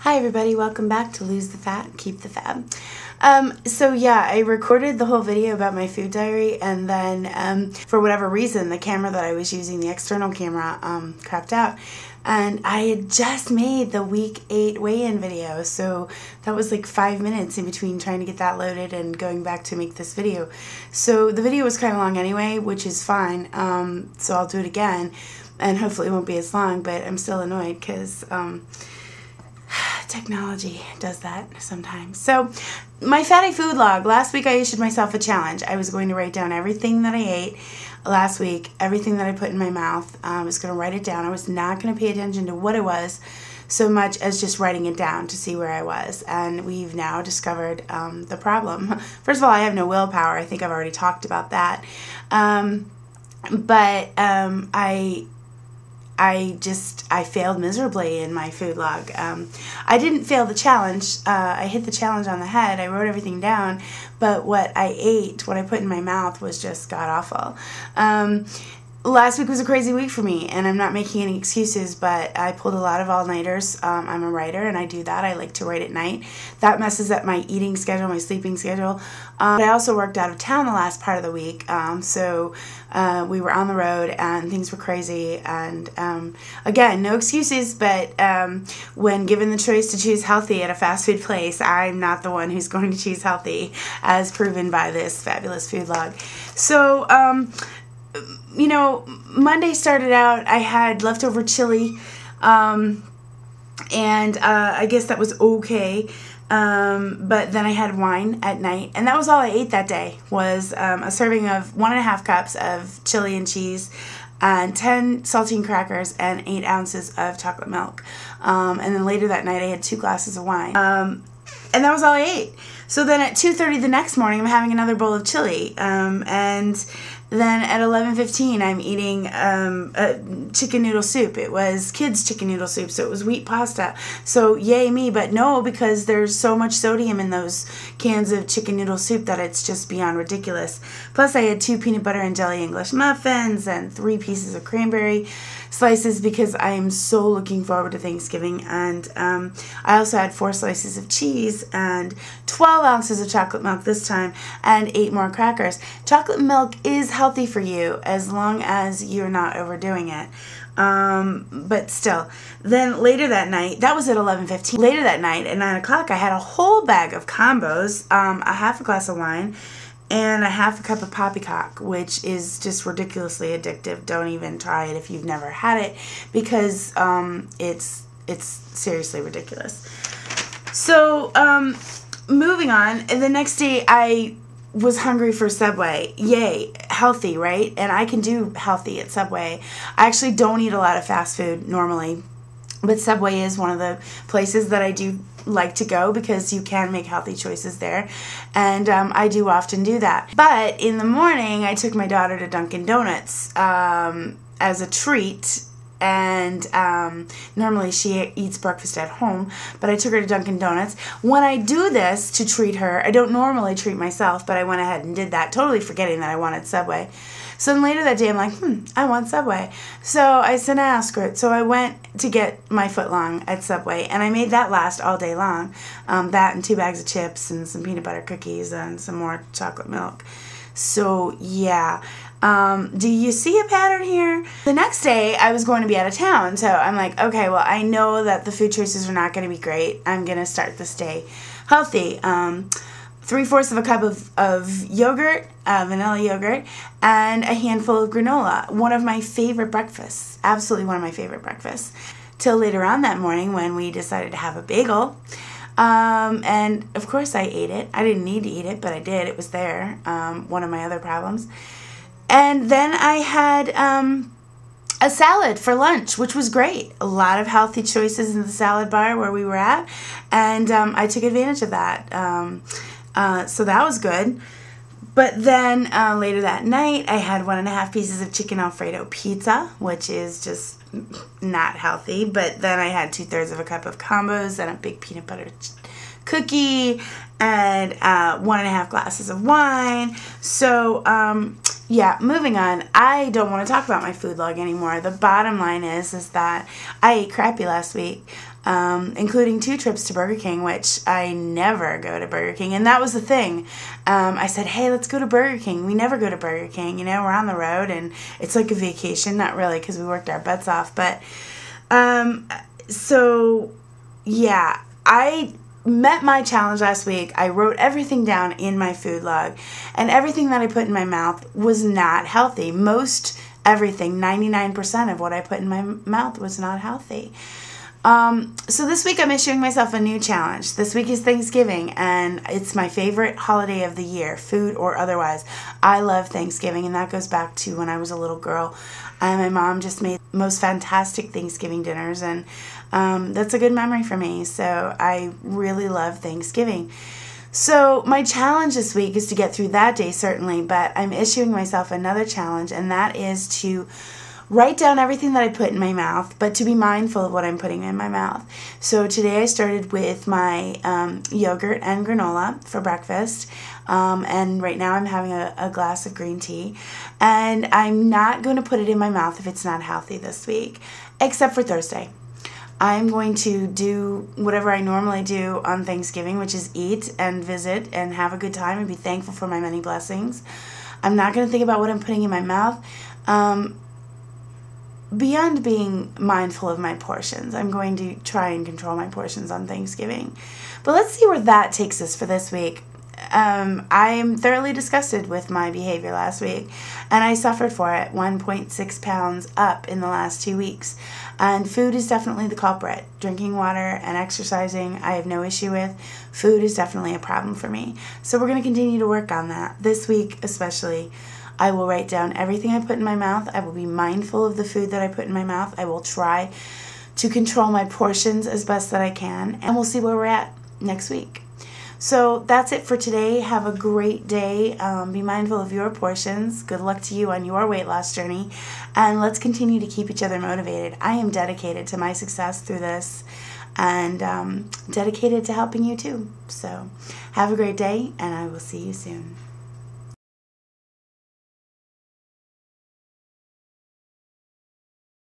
Hi everybody, welcome back to Lose the Fat, Keep the Fab. So yeah, I recorded the whole video about my food diary, and then for whatever reason the camera that I was using, the external camera, crapped out. And I had just made the week 8 weigh-in video, so that was like 5 minutes in between trying to get that loaded and going back to make this video. So the video was kind of long anyway, which is fine, so I'll do it again, and hopefully it won't be as long, but I'm still annoyed because technology does that sometimes. So, my fatty food log. Last week I issued myself a challenge. I was going to write down everything that I ate last week, everything that I put in my mouth. I was going to write it down. I was not going to pay attention to what it was so much as just writing it down to see where I was. And we've now discovered the problem. First of all, I have no willpower. I think I've already talked about that. I failed miserably in my food log. I didn't fail the challenge. I hit the challenge on the head. I wrote everything down, but what I ate, what I put in my mouth was just god-awful. Last week was a crazy week for me, and I'm not making any excuses, but I pulled a lot of all-nighters. I'm a writer, and I do that. I like to write at night. That messes up my eating schedule, my sleeping schedule. But I also worked out of town the last part of the week, so we were on the road, and things were crazy. And again, no excuses, but when given the choice to choose healthy at a fast food place, I'm not the one who's going to choose healthy, as proven by this fabulous food log. So, you know, Monday started out, I had leftover chili, and I guess that was okay, but then I had wine at night, and that was all I ate that day, was a serving of 1.5 cups of chili and cheese, and 10 saltine crackers, and 8 ounces of chocolate milk, and then later that night I had 2 glasses of wine, and that was all I ate. So then at 2:30 the next morning, I'm having another bowl of chili, and then at 11:15, I'm eating chicken noodle soup. It was kids' chicken noodle soup, so it was wheat pasta. So yay me, but no, because there's so much sodium in those cans of chicken noodle soup that it's just beyond ridiculous. Plus, I had 2 peanut butter and jelly English muffins and 3 pieces of cranberry slices because I am so looking forward to Thanksgiving. And I also had 4 slices of cheese and 12 ounces of chocolate milk this time, and 8 more crackers. Chocolate milk is healthy for you as long as you're not overdoing it. But still, then later that night, that was at 11:15. Later that night at 9 o'clock, I had a whole bag of combos, a half a glass of wine, and a half a cup of poppycock, which is just ridiculously addictive. Don't even try it if you've never had it, because it's seriously ridiculous. So moving on, the next day I was hungry for Subway. Yay, healthy, right? And I can do healthy at Subway. I actually don't eat a lot of fast food normally, but Subway is one of the places that I do like to go because you can make healthy choices there, and I do often do that. But in the morning, I took my daughter to Dunkin' Donuts as a treat, and normally she eats breakfast at home, but I took her to Dunkin' Donuts. When I do this to treat her, I don't normally treat myself, but I went ahead and did that, totally forgetting that I wanted Subway. So then later that day, I'm like, I want Subway. So I sent an ask for it. So I went to get my footlong at Subway, and I made that last all day long. That and 2 bags of chips and some peanut butter cookies and some more chocolate milk. So yeah. Do you see a pattern here? The next day, I was going to be out of town, so I'm like, okay, well, I know that the food choices are not going to be great. I'm going to start this day healthy. 3/4 of a cup of yogurt, vanilla yogurt, and a handful of granola. One of my favorite breakfasts. Absolutely one of my favorite breakfasts. Till later on that morning when we decided to have a bagel. And of course I ate it. I didn't need to eat it, but I did. It was there. One of my other problems. And then I had a salad for lunch, which was great. A lot of healthy choices in the salad bar where we were at, and I took advantage of that. So that was good. But then later that night, I had 1.5 pieces of chicken Alfredo pizza, which is just not healthy. But then I had 2/3 of a cup of combos and a big peanut butter cookie and 1.5 glasses of wine. So yeah, moving on. I don't want to talk about my food log anymore. The bottom line is that I ate crappy last week. including 2 trips to Burger King, which I never go to Burger King. And that was the thing. I said, hey, let's go to Burger King. We never go to Burger King. You know, we're on the road and it's like a vacation. Not really, because we worked our butts off. But so, yeah, I met my challenge last week. I wrote everything down in my food log, and everything that I put in my mouth was not healthy. Most everything, 99% of what I put in my mouth was not healthy. So this week I'm issuing myself a new challenge. This week is Thanksgiving, and it's my favorite holiday of the year, food or otherwise. I love Thanksgiving, and that goes back to when I was a little girl. My mom just made the most fantastic Thanksgiving dinners, and that's a good memory for me. So I really love Thanksgiving. So my challenge this week is to get through that day, certainly, but I'm issuing myself another challenge, and that is to write down everything that I put in my mouth, but to be mindful of what I'm putting in my mouth. So today I started with my yogurt and granola for breakfast, and right now I'm having a glass of green tea, and I'm not going to put it in my mouth if it's not healthy this week, except for Thursday. I'm going to do whatever I normally do on Thanksgiving, which is eat and visit and have a good time and be thankful for my many blessings. I'm not going to think about what I'm putting in my mouth. Beyond being mindful of my portions, I'm going to try and control my portions on Thanksgiving. But let's see where that takes us for this week. I'm thoroughly disgusted with my behavior last week, and I suffered for it. 1.6 pounds up in the last 2 weeks. And food is definitely the culprit. Drinking water and exercising, I have no issue with. Food is definitely a problem for me. So we're going to continue to work on that. This week especially, I will write down everything I put in my mouth. I will be mindful of the food that I put in my mouth. I will try to control my portions as best that I can. And we'll see where we're at next week. So that's it for today. Have a great day. Be mindful of your portions. Good luck to you on your weight loss journey. And let's continue to keep each other motivated. I am dedicated to my success through this, and dedicated to helping you too. So have a great day, and I will see you soon.